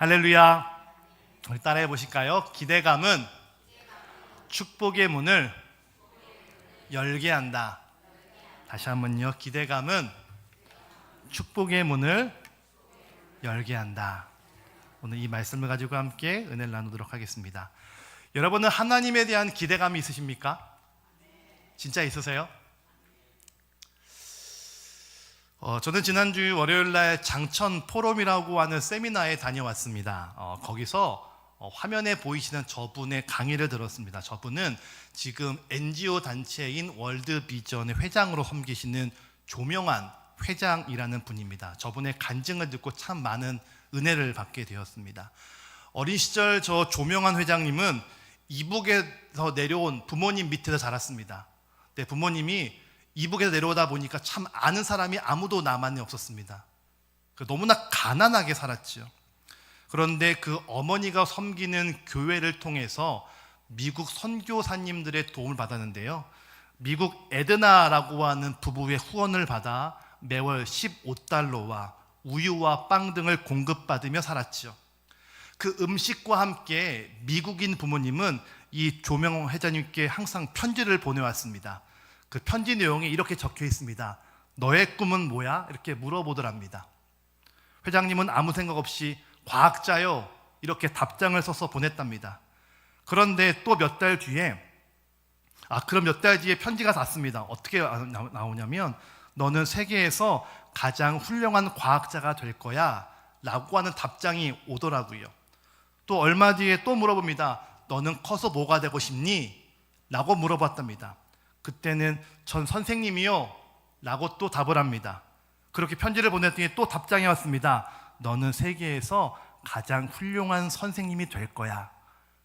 할렐루야. 우리 따라해 보실까요? 기대감은 축복의 문을 열게 한다. 다시 한번요. 기대감은 축복의 문을 열게 한다. 오늘 이 말씀을 가지고 함께 은혜를 나누도록 하겠습니다. 여러분은 하나님에 대한 기대감이 있으십니까? 진짜 있으세요? 저는 지난주 월요일날 장천 포럼이라고 하는 세미나에 다녀왔습니다. 거기서 화면에 보이시는 저분의 강의를 들었습니다. 저분은 지금 NGO 단체인 월드비전의 회장으로 섬기시는 조명환 회장이라는 분입니다. 저분의 간증을 듣고 참 많은 은혜를 받게 되었습니다. 어린 시절 저 조명환 회장님은 이북에서 내려온 부모님 밑에서 자랐습니다. 네, 부모님이 이북에서 내려오다 보니까 참 아는 사람이 아무도 남한이 없었습니다. 너무나 가난하게 살았죠. 그런데 그 어머니가 섬기는 교회를 통해서 미국 선교사님들의 도움을 받았는데요, 미국 에드나라고 하는 부부의 후원을 받아 매월 15달러와 우유와 빵 등을 공급받으며 살았죠. 그 음식과 함께 미국인 부모님은 이 조명 회장님께 항상 편지를 보내왔습니다. 그 편지 내용에 이렇게 적혀 있습니다. 너의 꿈은 뭐야? 이렇게 물어보더랍니다. 회장님은 아무 생각 없이 과학자요, 이렇게 답장을 써서 보냈답니다. 그런데 또 몇 달 뒤에 그럼 몇 달 뒤에 편지가 왔습니다. 어떻게 나오냐면 너는 세계에서 가장 훌륭한 과학자가 될 거야 라고 하는 답장이 오더라고요. 또 얼마 뒤에 또 물어봅니다. 너는 커서 뭐가 되고 싶니? 라고 물어봤답니다. 그때는 전 선생님이요 라고 또 답을 합니다. 그렇게 편지를 보냈더니 또 답장이 왔습니다. 너는 세계에서 가장 훌륭한 선생님이 될 거야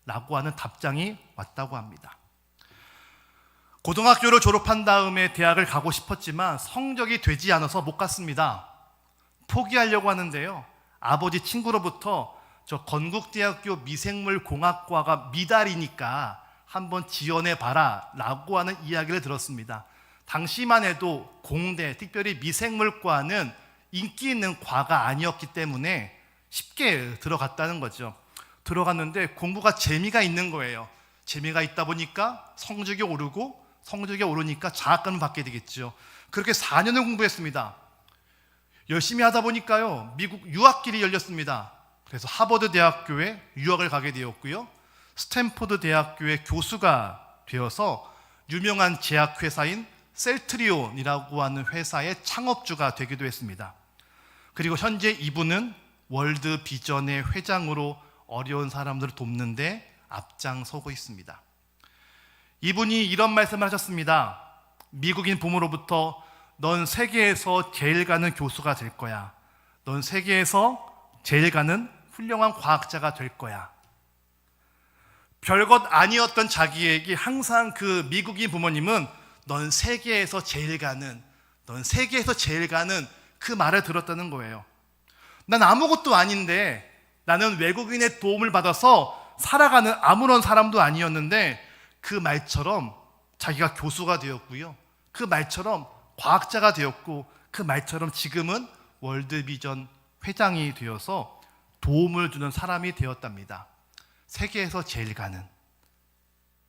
라고 하는 답장이 왔다고 합니다. 고등학교를 졸업한 다음에 대학을 가고 싶었지만 성적이 되지 않아서 못 갔습니다. 포기하려고 하는데요, 아버지 친구로부터 저 건국대학교 미생물공학과가 미달이니까 한번 지원해봐라 라고 하는 이야기를 들었습니다. 당시만 해도 공대, 특별히 미생물과는 인기 있는 과가 아니었기 때문에 쉽게 들어갔다는 거죠. 들어갔는데 공부가 재미가 있는 거예요. 재미가 있다 보니까 성적이 오르고, 성적이 오르니까 장학금을 받게 되겠죠. 그렇게 4년을 공부했습니다. 열심히 하다 보니까요, 미국 유학길이 열렸습니다. 그래서 하버드 대학교에 유학을 가게 되었고요, 스탠포드 대학교의 교수가 되어서 유명한 제약회사인 셀트리온이라고 하는 회사의 창업주가 되기도 했습니다. 그리고 현재 이분은 월드비전의 회장으로 어려운 사람들을 돕는데 앞장서고 있습니다. 이분이 이런 말씀을 하셨습니다. 미국인 부모로부터 넌 세계에서 제일 가는 교수가 될 거야. 넌 세계에서 제일 가는 훌륭한 과학자가 될 거야. 별것 아니었던 자기에게 항상 그 미국인 부모님은 넌 세계에서 제일 가는, 넌 세계에서 제일 가는 그 말을 들었다는 거예요. 난 아무것도 아닌데, 나는 외국인의 도움을 받아서 살아가는 아무런 사람도 아니었는데 그 말처럼 자기가 교수가 되었고요, 그 말처럼 과학자가 되었고, 그 말처럼 지금은 월드비전 회장이 되어서 도움을 주는 사람이 되었답니다. 세계에서 제일 가는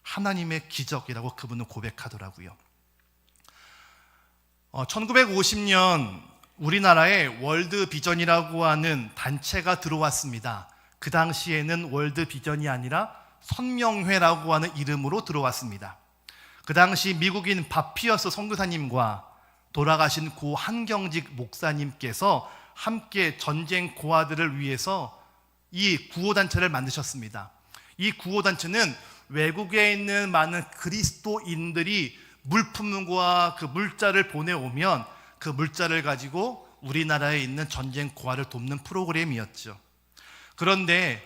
하나님의 기적이라고 그분은 고백하더라고요. 1950년 우리나라에 월드비전이라고 하는 단체가 들어왔습니다. 그 당시에는 월드비전이 아니라 선명회라고 하는 이름으로 들어왔습니다. 그 당시 미국인 바피어스 선교사님과 돌아가신 고 한경직 목사님께서 함께 전쟁 고아들을 위해서 이 구호단체를 만드셨습니다. 이 구호단체는 외국에 있는 많은 그리스도인들이 물품과 그 물자를 보내오면 그 물자를 가지고 우리나라에 있는 전쟁 고아를 돕는 프로그램이었죠. 그런데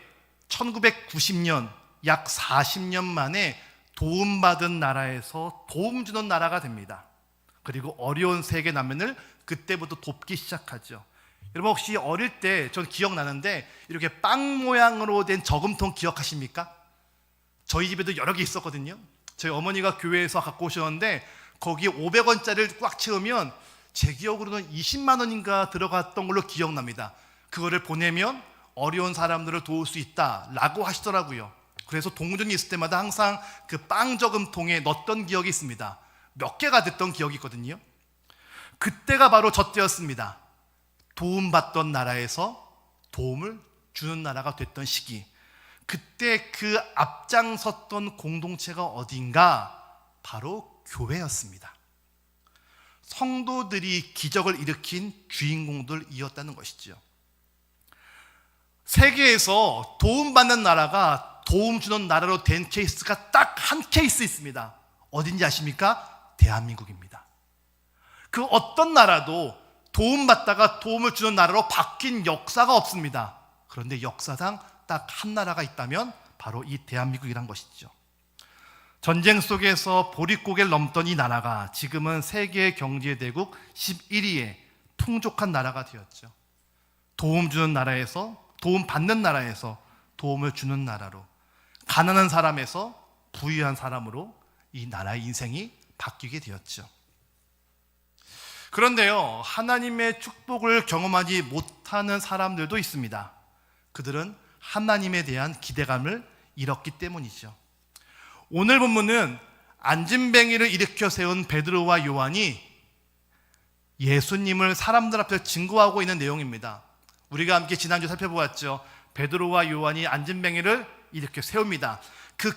1990년, 약 40년 만에 도움받은 나라에서 도움 주는 나라가 됩니다. 그리고 어려운 세계 난민을 그때부터 돕기 시작하죠. 여러분 혹시 어릴 때 전 기억나는데 이렇게 빵 모양으로 된 저금통 기억하십니까? 저희 집에도 여러 개 있었거든요. 저희 어머니가 교회에서 갖고 오셨는데 거기에 500원짜리를 꽉 채우면 제 기억으로는 20만 원인가 들어갔던 걸로 기억납니다. 그거를 보내면 어려운 사람들을 도울 수 있다라고 하시더라고요. 그래서 동전이 있을 때마다 항상 그 빵 저금통에 넣었던 기억이 있습니다. 몇 개가 됐던 기억이 있거든요. 그때가 바로 저 때였습니다. 도움받던 나라에서 도움을 주는 나라가 됐던 시기. 그때 그 앞장섰던 공동체가 어딘가? 바로 교회였습니다. 성도들이 기적을 일으킨 주인공들이었다는 것이죠. 세계에서 도움받는 나라가 도움 주는 나라로 된 케이스가 딱 한 케이스 있습니다. 어딘지 아십니까? 대한민국입니다. 그 어떤 나라도 도움받다가 도움을 주는 나라로 바뀐 역사가 없습니다. 그런데 역사상 딱 한 나라가 있다면 바로 이 대한민국이란 것이죠. 전쟁 속에서 보릿고개를 넘던 이 나라가 지금은 세계 경제대국 11위의 풍족한 나라가 되었죠. 도움 주는 나라에서, 도움 받는 나라에서 도움을 주는 나라로, 가난한 사람에서 부유한 사람으로 이 나라의 인생이 바뀌게 되었죠. 그런데요, 하나님의 축복을 경험하지 못하는 사람들도 있습니다. 그들은 하나님에 대한 기대감을 잃었기 때문이죠. 오늘 본문은 안진뱅이를 일으켜 세운 베드로와 요한이 예수님을 사람들 앞에서 증거하고 있는 내용입니다. 우리가 함께 지난주 살펴보았죠. 베드로와 요한이 안진뱅이를 일으켜 세웁니다. 그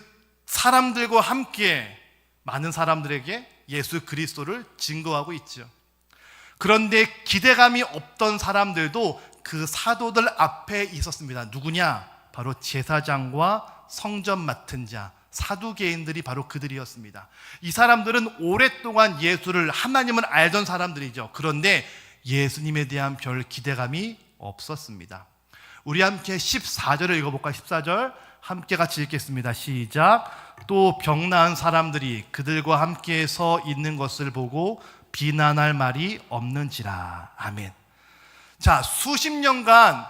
사람들과 함께 많은 사람들에게 예수 그리스도를 증거하고 있죠. 그런데 기대감이 없던 사람들도 그 사도들 앞에 있었습니다. 누구냐? 바로 제사장과 성전 맡은 자, 사두개인들이 바로 그들이었습니다. 이 사람들은 오랫동안 예수를, 하나님을 알던 사람들이죠. 그런데 예수님에 대한 별 기대감이 없었습니다. 우리 함께 14절을 읽어볼까요? 14절 함께 같이 읽겠습니다. 시작. 또 병 나은 사람들이 그들과 함께 서 있는 것을 보고 비난할 말이 없는지라. 아멘. 자, 수십 년간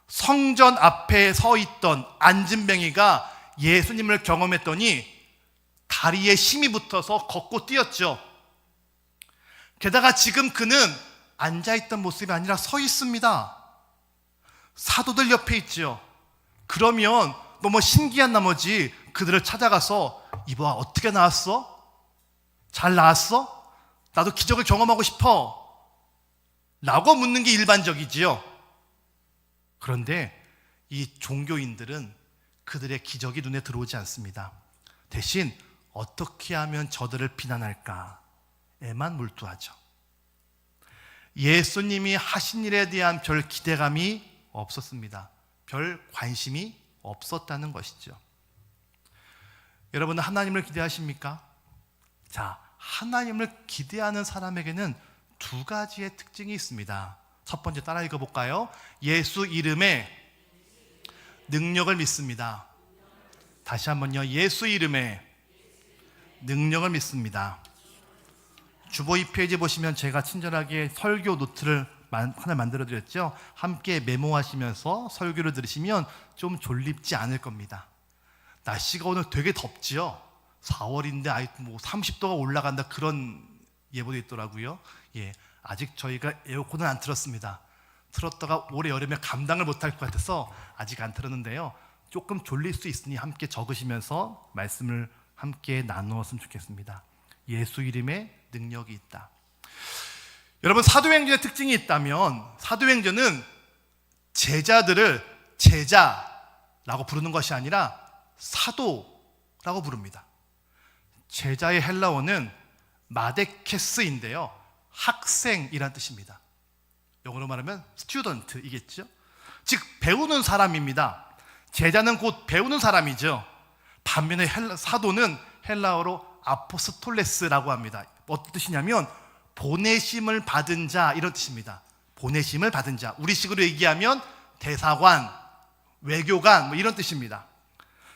성전 앞에 서 있던 안진뱅이가 예수님을 경험했더니 다리에 힘이 붙어서 걷고 뛰었죠. 게다가 지금 그는 앉아있던 모습이 아니라 서 있습니다. 사도들 옆에 있죠. 그러면 너무 신기한 나머지 그들을 찾아가서 이봐, 어떻게 나았어? 잘 나았어? 나도 기적을 경험하고 싶어 라고 묻는 게 일반적이지요. 그런데 이 종교인들은 그들의 기적이 눈에 들어오지 않습니다. 대신 어떻게 하면 저들을 비난할까에만 몰두하죠. 예수님이 하신 일에 대한 별 기대감이 없었습니다. 별 관심이 없었다는 것이죠. 여러분은 하나님을 기대하십니까? 자, 하나님을 기대하는 사람에게는 두 가지의 특징이 있습니다. 첫 번째 따라 읽어볼까요? 예수 이름에 능력을 믿습니다. 다시 한번요. 예수 이름에 능력을 믿습니다. 주보 2페이지 보시면 제가 친절하게 설교 노트를 하나 만들어 드렸죠. 함께 메모하시면서 설교를 들으시면 좀 졸립지 않을 겁니다. 날씨가 오늘 되게 덥지요. 4월인데 아이 뭐 30도가 올라간다 그런 예보도 있더라고요. 예, 아직 저희가 에어컨을 안 틀었습니다. 틀었다가 올해 여름에 감당을 못할 것 같아서 아직 안 틀었는데요. 조금 졸릴 수 있으니 함께 적으시면서 말씀을 함께 나누었으면 좋겠습니다. 예수 이름에 능력이 있다. 여러분, 사도행전의 특징이 있다면 사도행전은 제자들을 제자라고 부르는 것이 아니라 사도라고 부릅니다. 제자의 헬라어는 마데케스인데요, 학생이란 뜻입니다. 영어로 말하면 스튜던트이겠죠. 즉 배우는 사람입니다. 제자는 곧 배우는 사람이죠. 반면에 사도는 헬라어로 아포스톨레스라고 합니다. 어떤 뜻이냐면 보내심을 받은 자, 이런 뜻입니다. 보내심을 받은 자, 우리식으로 얘기하면 대사관, 외교관 뭐 이런 뜻입니다.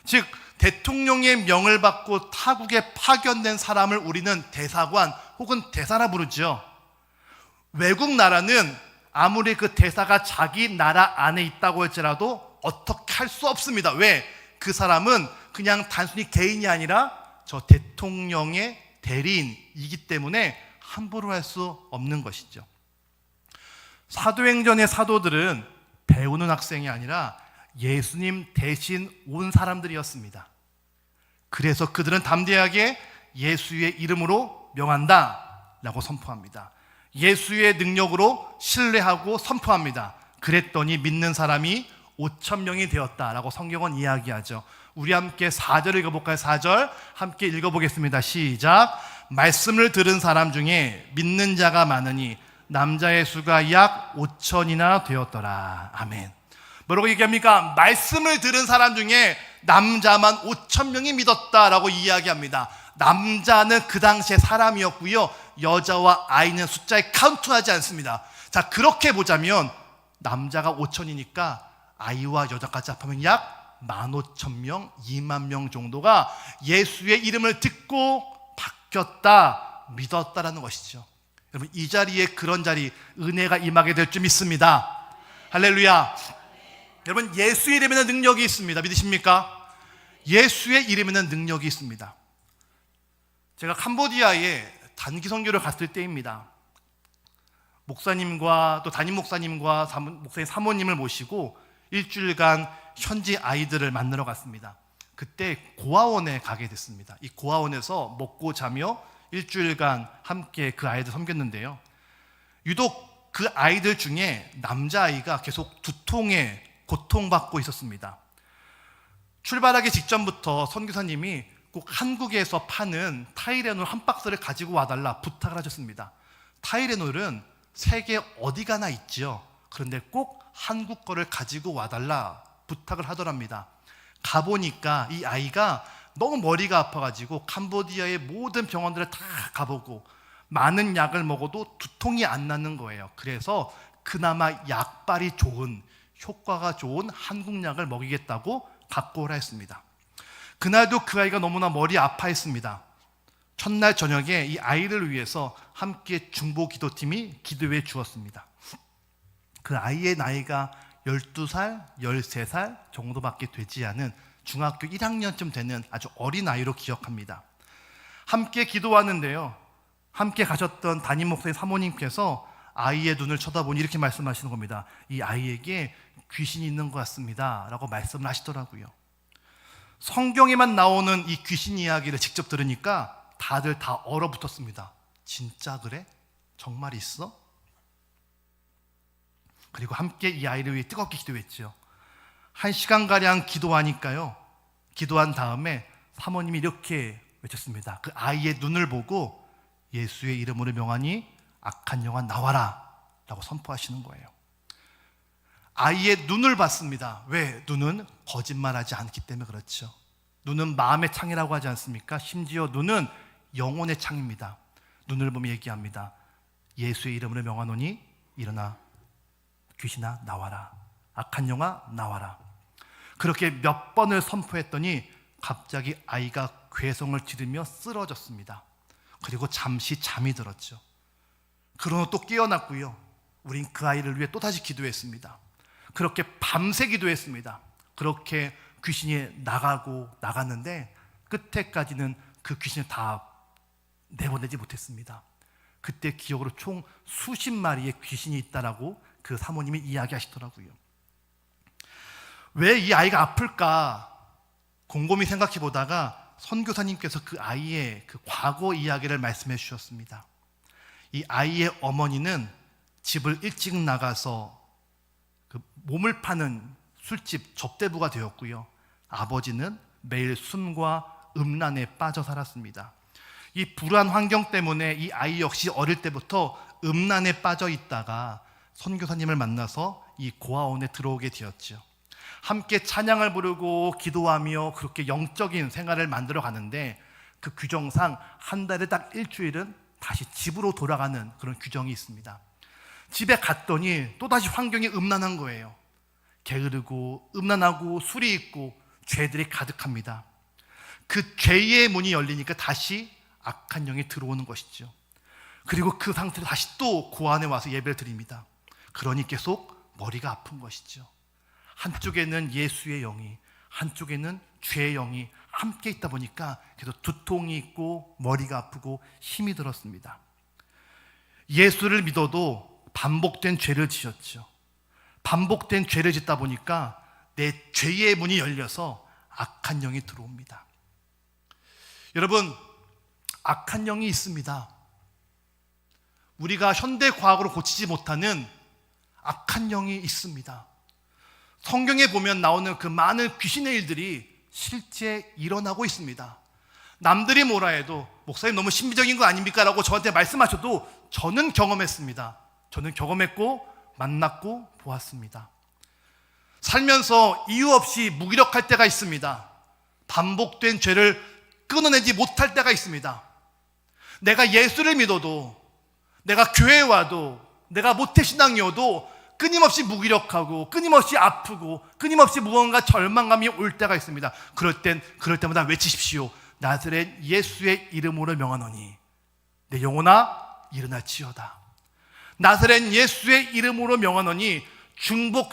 즉 대통령의 명을 받고 타국에 파견된 사람을 우리는 대사관 혹은 대사라 부르죠. 외국 나라는 아무리 그 대사가 자기 나라 안에 있다고 할지라도 어떻게 할 수 없습니다. 왜? 그 사람은 그냥 단순히 개인이 아니라 저 대통령의 대리인이기 때문에 함부로 할 수 없는 것이죠. 사도행전의 사도들은 배우는 학생이 아니라 예수님 대신 온 사람들이었습니다. 그래서 그들은 담대하게 예수의 이름으로 명한다 라고 선포합니다. 예수의 능력으로 신뢰하고 선포합니다. 그랬더니 믿는 사람이 5,000명이 되었다라고 성경은 이야기하죠. 우리 함께 4절 읽어볼까요? 4절 함께 읽어보겠습니다. 시작. 말씀을 들은 사람 중에 믿는 자가 많으니 남자의 수가 약 5,000이나 되었더라. 아멘. 뭐라고 얘기합니까? 말씀을 들은 사람 중에 남자만 5,000명이 믿었다라고 이야기합니다. 남자는 그 당시에 사람이었고요, 여자와 아이는 숫자에 카운트하지 않습니다. 자, 그렇게 보자면 남자가 5,000이니까 아이와 여자까지 합하면 약 15,000명, 2만 명 정도가 예수의 이름을 듣고 바뀌었다, 믿었다라는 것이죠. 여러분, 이 자리에 그런 자리, 은혜가 임하게 될 줄 믿습니다. 할렐루야. 여러분, 예수의 이름에는 능력이 있습니다. 믿으십니까? 예수의 이름에는 능력이 있습니다. 제가 캄보디아에 단기 선교를 갔을 때입니다. 목사님과 또 담임 목사님과 목사님 사모님을 모시고 일주일간 현지 아이들을 만나러 갔습니다. 그때 고아원에 가게 됐습니다. 이 고아원에서 먹고 자며 일주일간 함께 그 아이들 섬겼는데요, 유독 그 아이들 중에 남자아이가 계속 두통에 고통받고 있었습니다. 출발하기 직전부터 선교사님이 꼭 한국에서 파는 타이레놀 한 박스를 가지고 와달라 부탁을 하셨습니다. 타이레놀은 세계 어디 가나 있죠. 그런데 꼭 한국 거를 가지고 와달라 부탁을 하더랍니다. 가보니까 이 아이가 너무 머리가 아파가지고 캄보디아의 모든 병원들을 다 가보고 많은 약을 먹어도 두통이 안 나는 거예요. 그래서 그나마 약발이 좋은, 효과가 좋은 한국 약을 먹이겠다고 갖고 오라 했습니다. 그날도 그 아이가 너무나 머리 아파했습니다. 첫날 저녁에 이 아이를 위해서 함께 중보 기도팀이 기도해 주었습니다. 그 아이의 나이가 12살, 13살 정도밖에 되지 않은 중학교 1학년쯤 되는 아주 어린 아이로 기억합니다. 함께 기도하는데요, 함께 가셨던 담임 목사님 사모님께서 아이의 눈을 쳐다보니 이렇게 말씀하시는 겁니다. 이 아이에게 귀신이 있는 것 같습니다 라고 말씀을 하시더라고요. 성경에만 나오는 이 귀신 이야기를 직접 들으니까 다들 다 얼어붙었습니다. 진짜 그래? 정말 있어? 그리고 함께 이 아이를 위해 뜨겁게 기도했죠. 1시간가량 기도하니까요, 기도한 다음에 사모님이 이렇게 외쳤습니다. 그 아이의 눈을 보고 예수의 이름으로 명하니 악한 영혼 나와라 라고 선포하시는 거예요. 아이의 눈을 봤습니다. 왜? 눈은 거짓말하지 않기 때문에 그렇죠. 눈은 마음의 창이라고 하지 않습니까? 심지어 눈은 영혼의 창입니다. 눈을 보며 얘기합니다. 예수의 이름으로 명하노니 일어나, 귀신아 나와라, 악한 영아 나와라. 그렇게 몇 번을 선포했더니 갑자기 아이가 괴성을 지르며 쓰러졌습니다. 그리고 잠시 잠이 들었죠. 그러나 또 깨어났고요, 우린 그 아이를 위해 또다시 기도했습니다. 그렇게 밤새 기도했습니다. 그렇게 귀신이 나갔는데 끝에까지는 그 귀신을 다 내보내지 못했습니다. 그때 기억으로 총 수십 마리의 귀신이 있다라고 그 사모님이 이야기하시더라고요. 왜 이 아이가 아플까 곰곰이 생각해 보다가 선교사님께서 그 아이의 그 과거 이야기를 말씀해 주셨습니다. 이 아이의 어머니는 집을 일찍 나가서 그 몸을 파는 술집 접대부가 되었고요, 아버지는 매일 숨과 음란에 빠져 살았습니다. 이 불안 환경 때문에 이 아이 역시 어릴 때부터 음란에 빠져 있다가 선교사님을 만나서 이 고아원에 들어오게 되었죠. 함께 찬양을 부르고 기도하며 그렇게 영적인 생활을 만들어 가는데 그 규정상 한 달에 딱 일주일은 다시 집으로 돌아가는 그런 규정이 있습니다. 집에 갔더니 또다시 환경이 음란한 거예요. 게으르고 음란하고 술이 있고 죄들이 가득합니다. 그 죄의 문이 열리니까 다시 악한 영이 들어오는 것이죠. 그리고 그 상태로 다시 또 고아원에 와서 예배를 드립니다. 그러니 계속 머리가 아픈 것이죠. 한쪽에는 예수의 영이, 한쪽에는 죄의 영이 함께 있다 보니까 계속 두통이 있고 머리가 아프고 힘이 들었습니다. 예수를 믿어도 반복된 죄를 지었죠. 반복된 죄를 짓다 보니까 내 죄의 문이 열려서 악한 영이 들어옵니다. 여러분, 악한 영이 있습니다. 우리가 현대 과학으로 고치지 못하는 악한 영이 있습니다. 성경에 보면 나오는 그 많은 귀신의 일들이 실제 일어나고 있습니다. 남들이 뭐라 해도 목사님 너무 신비적인 거 아닙니까? 라고 저한테 말씀하셔도 저는 경험했습니다. 저는 경험했고 만났고 보았습니다. 살면서 이유 없이 무기력할 때가 있습니다. 반복된 죄를 끊어내지 못할 때가 있습니다. 내가 예수를 믿어도, 내가 교회에 와도, 내가 모태신앙이어도 끊임없이 무기력하고 끊임없이 아프고 끊임없이 무언가 절망감이 올 때가 있습니다. 그럴 때마다 외치십시오. 나사렛 예수의 이름으로 명하노니 내 영혼아 일어나지어다. 나사렛 예수의 이름으로 명하노니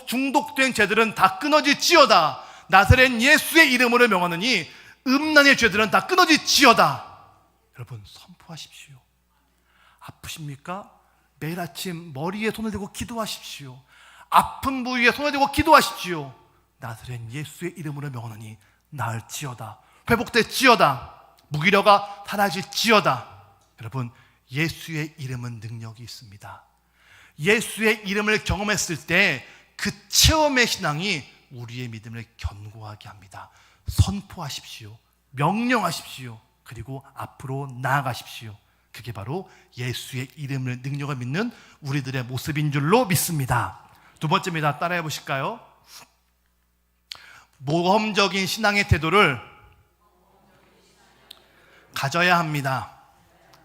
중독된 죄들은 다 끊어질지어다. 나사렛 예수의 이름으로 명하노니 음란의 죄들은 다 끊어질지어다. 여러분, 선포하십시오. 아프십니까? 매일 아침 머리에 손을 대고 기도하십시오. 아픈 부위에 손을 대고 기도하십시오. 나사렛 예수의 이름으로 명하노니 나을지어다. 회복될지어다. 무기력가 사라질지어다. 여러분, 예수의 이름은 능력이 있습니다. 예수의 이름을 경험했을 때 그 체험의 신앙이 우리의 믿음을 견고하게 합니다. 선포하십시오. 명령하십시오. 그리고 앞으로 나아가십시오. 그게 바로 예수의 이름을 능력을 믿는 우리들의 모습인 줄로 믿습니다. 두 번째입니다. 따라해 보실까요? 모험적인 신앙의 태도를 가져야 합니다.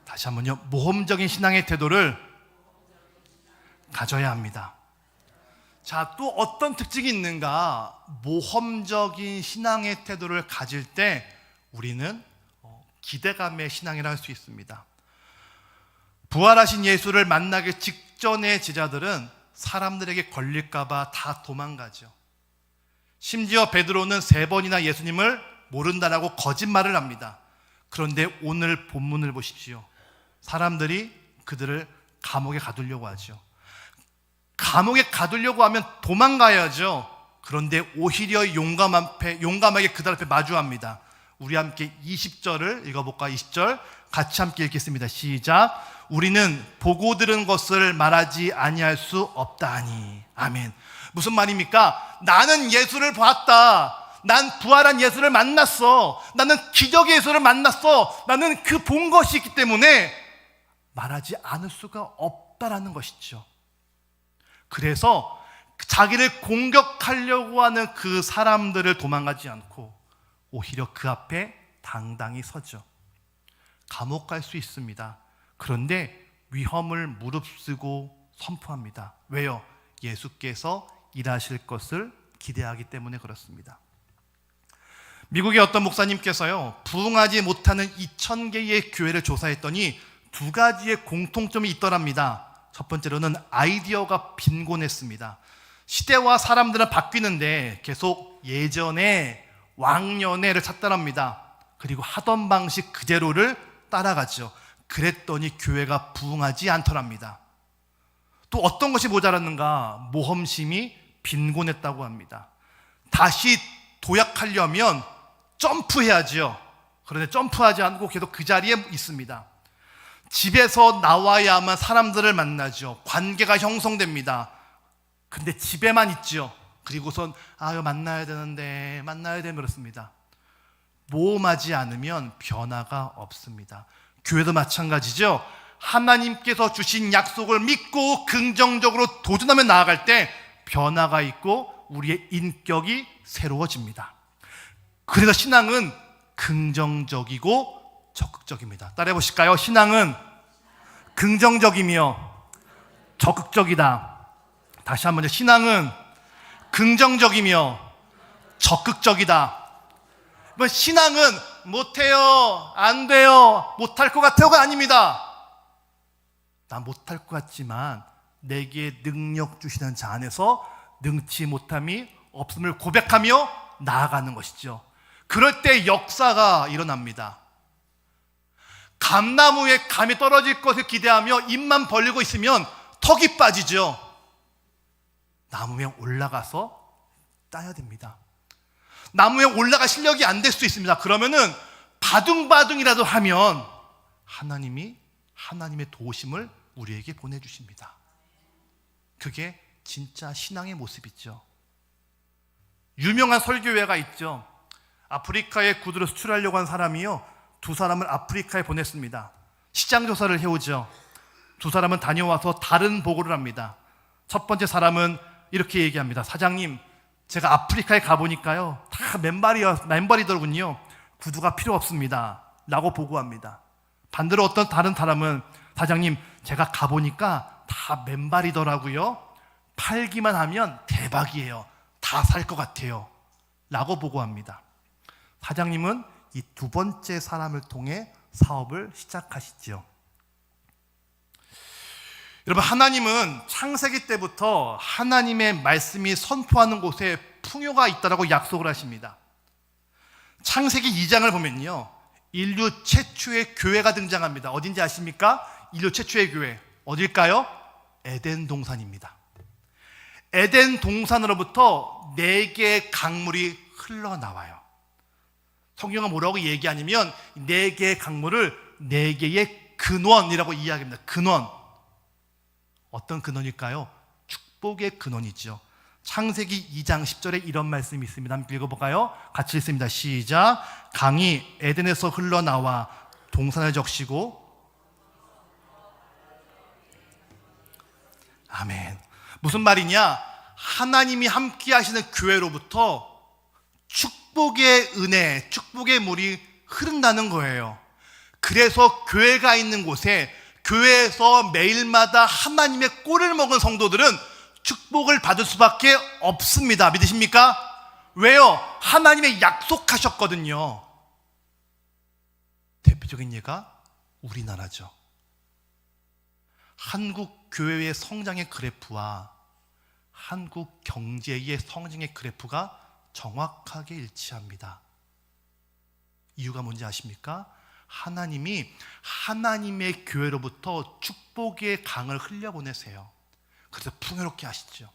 다시 한번요. 모험적인 신앙의 태도를 가져야 합니다. 자, 또 어떤 특징이 있는가? 모험적인 신앙의 태도를 가질 때 우리는 기대감의 신앙이라 할 수 있습니다. 부활하신 예수를 만나기 직전의 제자들은 사람들에게 걸릴까봐 다 도망가죠. 심지어 베드로는 3번이나 예수님을 모른다라고 거짓말을 합니다. 그런데 오늘 본문을 보십시오. 사람들이 그들을 감옥에 가두려고 하죠. 감옥에 가두려고 하면 도망가야죠. 그런데 오히려 용감하게 그들 앞에 마주합니다. 우리 함께 20절을 읽어볼까요? 20절 같이 함께 읽겠습니다. 시작. 우리는 보고 들은 것을 말하지 아니할 수 없다니. 아멘. 무슨 말입니까? 나는 예수를 봤다. 난 부활한 예수를 만났어. 나는 기적의 예수를 만났어. 나는 그 본 것이 있기 때문에 말하지 않을 수가 없다라는 것이죠. 그래서 자기를 공격하려고 하는 그 사람들을 도망가지 않고 오히려 그 앞에 당당히 서죠. 감옥 갈 수 있습니다. 그런데 위험을 무릅쓰고 선포합니다. 왜요? 예수께서 일하실 것을 기대하기 때문에 그렇습니다. 미국의 어떤 목사님께서요, 부흥하지 못하는 2,000개의 교회를 조사했더니 2가지의 공통점이 있더랍니다. 첫 번째로는 아이디어가 빈곤했습니다. 시대와 사람들은 바뀌는데 계속 예전에 왕년에를 찾더랍니다. 그리고 하던 방식 그대로를 따라가죠. 그랬더니 교회가 부흥하지 않더랍니다. 또 어떤 것이 모자랐는가? 모험심이 빈곤했다고 합니다. 다시 도약하려면 점프해야죠. 그런데 점프하지 않고 계속 그 자리에 있습니다. 집에서 나와야만 사람들을 만나죠. 관계가 형성됩니다. 근데 집에만 있죠. 그리고선 만나야 되는데 그렇습니다. 모험하지 않으면 변화가 없습니다. 교회도 마찬가지죠. 하나님께서 주신 약속을 믿고 긍정적으로 도전하며 나아갈 때 변화가 있고 우리의 인격이 새로워집니다. 그래서 신앙은 긍정적이고 적극적입니다. 따라해 보실까요? 신앙은 긍정적이며 적극적이다. 다시 한번 신앙은 긍정적이며 적극적이다. 신앙은 못해요, 안 돼요, 못할 것 같아요가 아닙니다. 나 못할 것 같지만 내게 능력 주시는 자 안에서 능치 못함이 없음을 고백하며 나아가는 것이죠. 그럴 때 역사가 일어납니다. 감나무에 감이 떨어질 것을 기대하며 입만 벌리고 있으면 턱이 빠지죠. 나무에 올라가서 따야 됩니다. 나무에 올라갈 실력이 안 될 수도 있습니다. 그러면은 바둥바둥이라도 하면 하나님이 하나님의 도우심을 우리에게 보내주십니다. 그게 진짜 신앙의 모습이죠. 유명한 설교회가 있죠. 아프리카에 구두를 수출하려고 한 사람이요, 두 사람을 아프리카에 보냈습니다. 시장 조사를 해오죠. 두 사람은 다녀와서 다른 보고를 합니다. 첫 번째 사람은 이렇게 얘기합니다. 사장님, 제가 아프리카에 가보니까요, 다 맨발이더군요. 구두가 필요 없습니다 라고 보고합니다. 반대로 어떤 다른 사람은, 사장님, 제가 가보니까 다 맨발이더라고요. 팔기만 하면 대박이에요. 다 살 것 같아요 라고 보고합니다. 사장님은 이 두 번째 사람을 통해 사업을 시작하시죠. 여러분, 하나님은 창세기 때부터 하나님의 말씀이 선포하는 곳에 풍요가 있다라고 약속을 하십니다. 창세기 2장을 보면요, 인류 최초의 교회가 등장합니다. 어딘지 아십니까? 인류 최초의 교회 어딜까요? 에덴 동산입니다. 에덴 동산으로부터 4개의 강물이 흘러나와요. 성경은 뭐라고 얘기하냐면 4개의 강물을 4개의 근원이라고 이야기합니다. 근원. 어떤 근원일까요? 축복의 근원이죠. 창세기 2장 10절에 이런 말씀이 있습니다. 한번 읽어볼까요? 같이 읽습니다. 시작. 강이 에덴에서 흘러나와 동산을 적시고. 아멘. 무슨 말이냐? 하나님이 함께 하시는 교회로부터 축복의 은혜, 축복의 물이 흐른다는 거예요. 그래서 교회가 있는 곳에, 교회에서 매일마다 하나님의 꼴을 먹은 성도들은 축복을 받을 수밖에 없습니다. 믿으십니까? 왜요? 하나님의 약속하셨거든요. 대표적인 예가 우리나라죠. 한국 교회의 성장의 그래프와 한국 경제의 성장의 그래프가 정확하게 일치합니다. 이유가 뭔지 아십니까? 하나님이 하나님의 교회로부터 축복의 강을 흘려보내세요. 그래서 풍요롭게 하시죠.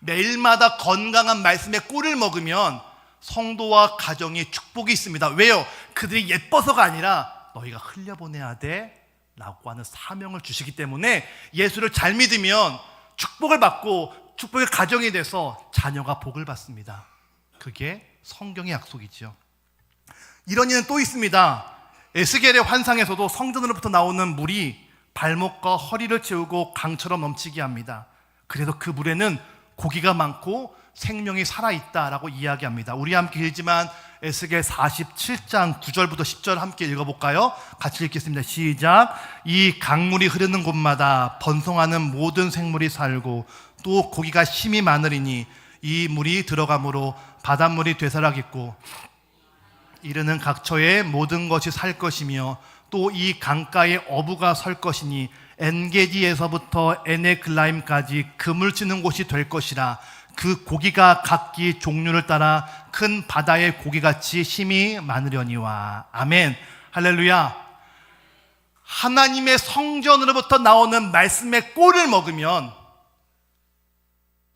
매일마다 건강한 말씀의 꿀을 먹으면 성도와 가정이 축복이 있습니다. 왜요? 그들이 예뻐서가 아니라 너희가 흘려보내야 돼 라고 하는 사명을 주시기 때문에 예수를 잘 믿으면 축복을 받고 축복의 가정이 돼서 자녀가 복을 받습니다. 그게 성경의 약속이죠. 이런 예는 또 있습니다. 에스겔의 환상에서도 성전으로부터 나오는 물이 발목과 허리를 채우고 강처럼 넘치게 합니다. 그래서 그 물에는 고기가 많고 생명이 살아있다라고 이야기합니다. 우리 함께 읽지만 에스겔 47장 9절부터 10절 함께 읽어볼까요? 같이 읽겠습니다. 시작. 이 강물이 흐르는 곳마다 번성하는 모든 생물이 살고 또 고기가 힘이 많으리니 이 물이 들어가므로 바닷물이 되살아겠고 이르는 각처에 모든 것이 살 것이며 또 이 강가에 어부가 설 것이니 엔게디에서부터 에네글라임까지 금을 치는 곳이 될 것이라. 그 고기가 각기 종류를 따라 큰 바다의 고기같이 힘이 많으려니와. 아멘. 할렐루야. 하나님의 성전으로부터 나오는 말씀의 꼴을 먹으면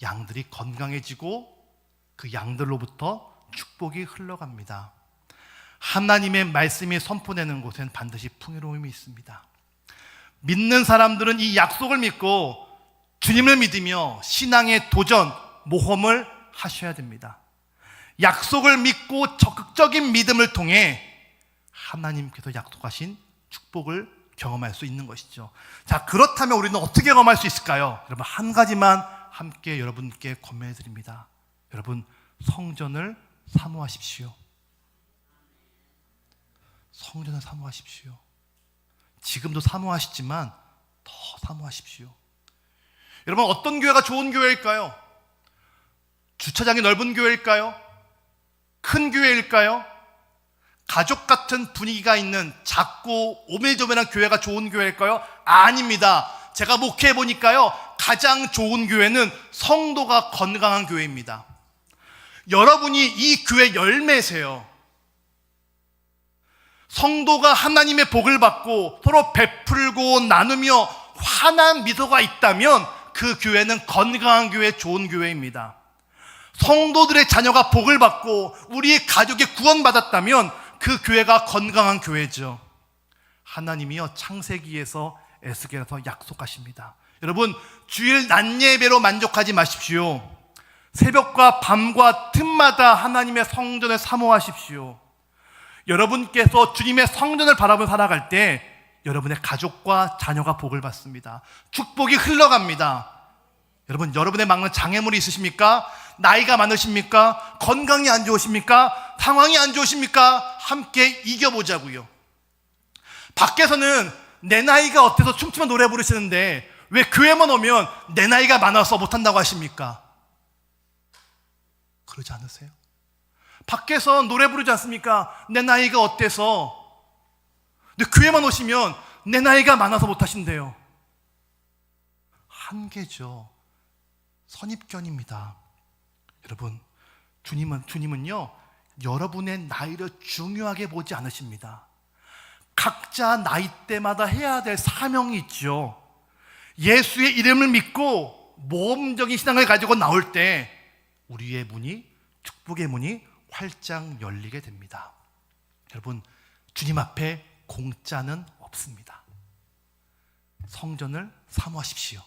양들이 건강해지고 그 양들로부터 축복이 흘러갑니다. 하나님의 말씀이 선포되는 곳엔 반드시 풍요로움이 있습니다. 믿는 사람들은 이 약속을 믿고 주님을 믿으며 신앙의 도전, 모험을 하셔야 됩니다. 약속을 믿고 적극적인 믿음을 통해 하나님께서 약속하신 축복을 경험할 수 있는 것이죠. 자, 그렇다면 우리는 어떻게 경험할 수 있을까요? 여러분, 한 가지만 함께 여러분께 권면해 드립니다. 여러분, 성전을 사모하십시오. 성전을 사모하십시오. 지금도 사모하시지만 더 사모하십시오. 여러분, 어떤 교회가 좋은 교회일까요? 주차장이 넓은 교회일까요? 큰 교회일까요? 가족 같은 분위기가 있는 작고 오밀조밀한 교회가 좋은 교회일까요? 아닙니다. 제가 목회해 보니까요, 가장 좋은 교회는 성도가 건강한 교회입니다. 여러분이 이 교회 열매세요. 성도가 하나님의 복을 받고 서로 베풀고 나누며 환한 미소가 있다면 그 교회는 건강한 교회, 좋은 교회입니다. 성도들의 자녀가 복을 받고 우리의 가족이 구원받았다면 그 교회가 건강한 교회죠. 하나님이요 창세기에서 에스겔에서 약속하십니다. 여러분, 주일 낮 예배로 만족하지 마십시오. 새벽과 밤과 틈마다 하나님의 성전을 사모하십시오. 여러분께서 주님의 성전을 바라보며 살아갈 때 여러분의 가족과 자녀가 복을 받습니다. 축복이 흘러갑니다. 여러분, 여러분의 막는 장애물이 있으십니까? 나이가 많으십니까? 건강이 안 좋으십니까? 상황이 안 좋으십니까? 함께 이겨보자고요. 밖에서는 내 나이가 어때서 춤추며 노래 부르시는데 왜 교회만 오면 내 나이가 많아서 못한다고 하십니까? 그러지 않으세요? 밖에서 노래 부르지 않습니까? 내 나이가 어때서. 근데 교회만 오시면 내 나이가 많아서 못하신대요. 한계죠. 선입견입니다. 여러분, 주님은요 여러분의 나이를 중요하게 보지 않으십니다. 각자 나이대마다 해야 될 사명이 있죠. 예수의 이름을 믿고 모험적인 신앙을 가지고 나올 때 우리의 문이, 축복의 문이 활짝 열리게 됩니다. 여러분, 주님 앞에 공짜는 없습니다. 성전을 사모하십시오.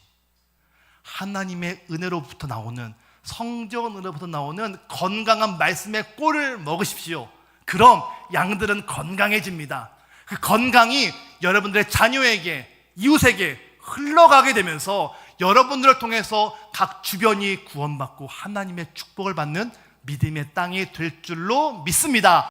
하나님의 은혜로부터 나오는, 성전으로부터 나오는 건강한 말씀의 꼴을 먹으십시오. 그럼 양들은 건강해집니다. 그 건강이 여러분들의 자녀에게, 이웃에게 흘러가게 되면서 여러분들을 통해서 각 주변이 구원받고 하나님의 축복을 받는 믿음의 땅이 될 줄로 믿습니다.